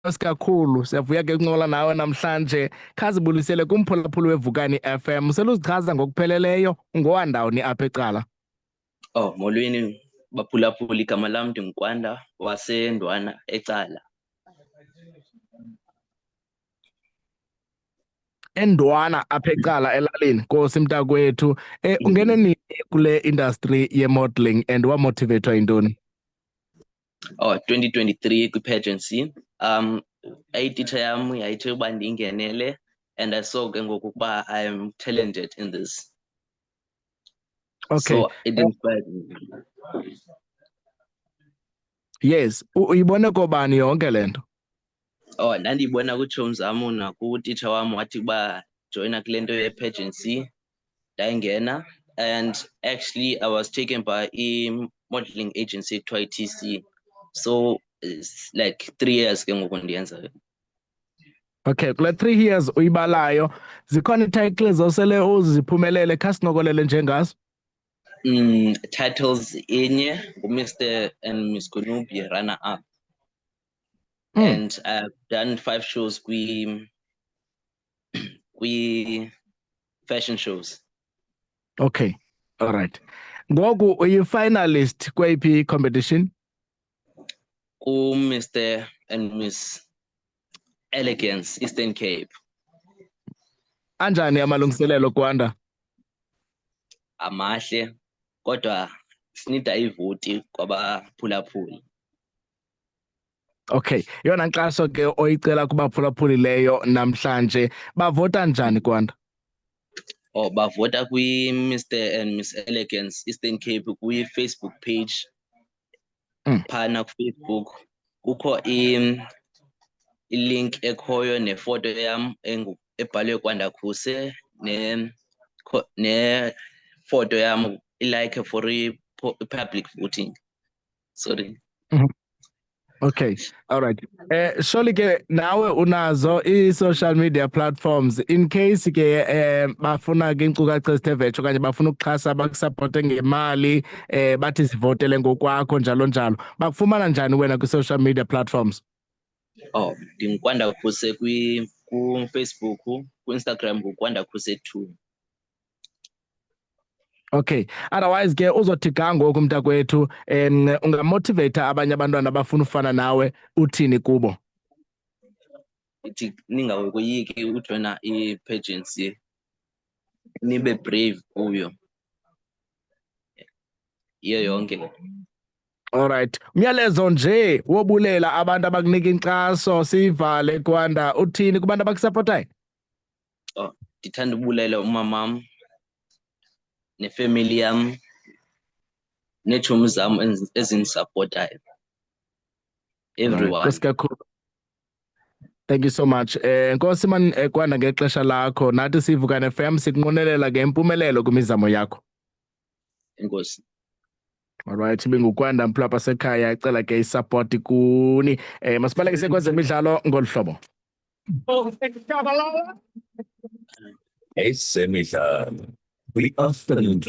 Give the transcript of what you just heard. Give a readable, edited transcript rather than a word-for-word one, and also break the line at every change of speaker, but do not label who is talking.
Kakhulu siyavuya ke ukuncola nawe namhlanje khazibulisele kumphulaphula weVukani FM seluzichaza ngokupheleleyo ngowandawoni apha ecala.
Molweni baphulaphula, igama lam ndinguNkwanda waseNdwana ecala.
Endwana apha ecala elalini Nkosi mntakwethu ungene nini kule industry ye-modeling and wamotivatwa yintoni?
2023 kwi-pageancy ayititsha yam yayithe uba ndingenele and I saw ke ngoku ukuba I am talented in this.
Okay.
So it inspired me.
Yes, uyibone kobani yonke lento?
Ndandiyibona kutshomi zam nakutitsha wam wathi uba joyina kule nto ye-pageancy, ndayingena and actually I was taken by i-modeling agency ekuthiwa i-TC. So it's like 3 years ke ngoku ndiyenza.
Okay, kule 3 years uyibalayo zikhona ii-titles osele uziphumelele khasinokolele njengazo?
Titles inye nguMr and Miss Konubi runner up. And I've done 5 shows kwi fashion shows.
Okay, all right. Ngoku uyi-finalist kweyiphi competition?
Mr and Miss Elegance Eastern Cape.
Anjani amalungiselelo Kwanda?
Amahle kodwa sinida ivoti kwabaphulaphuli.
Okay, yona nkxaso ke oyicela kubaphulaphuli leyo namhlanje bavota njani Kwanda?
Bavota kwi-Mr and Miss Elegance Eastern Cape kwi-Facebook page. Phana kuFacebook kukho i-link ekhoyo nefoto yam ebhalwe Kwanda Khuse nefoto yam ilike for i-public voting. Sorry.
Okay, all right. Surely ke nawe unazo i-social media platforms in case ke bafuna ke inkcukacha ezithe vetshe okanye bafuna ukuxhasa bakusupporte ngemali bathi sivotele ngokwakho njalo njalo. Bakufumana njani wena kwi-social media platforms?
NdinguKwanda Khuse kuFacebook, ku-Instagram nguKwanda Khuse 2.
Okay, otherwise ke uzothi ga ngoku mntakwethu ungamotivate abanye abantwana abafuna ufana nawe uthini kubo?
Ithi ningawoyiki ujoyina i-pageancy, nibe brave kuyo. Yiyo yonke.
All right. Umyalezo nje wobulela abantu abakunika inkxaso sivale Kwanda uthini kubantu abakusupportayo?
Ndithanda ubulela umamam nefamily yam neetshomi zam ezindisappotayo. Everyone.
Thank you so much. Nkosi man Kwanda ngexesha lakho nathi siVukani FM sikunqwenelela ngempumelelo kwimizamo yakho.
Enkosi.
Alright, binguKwanda mphulapha sekhaya icela ke isupport kuni. Masibalekise kwezemidlalo ngoluhlobo.
Ezemidlalo. We often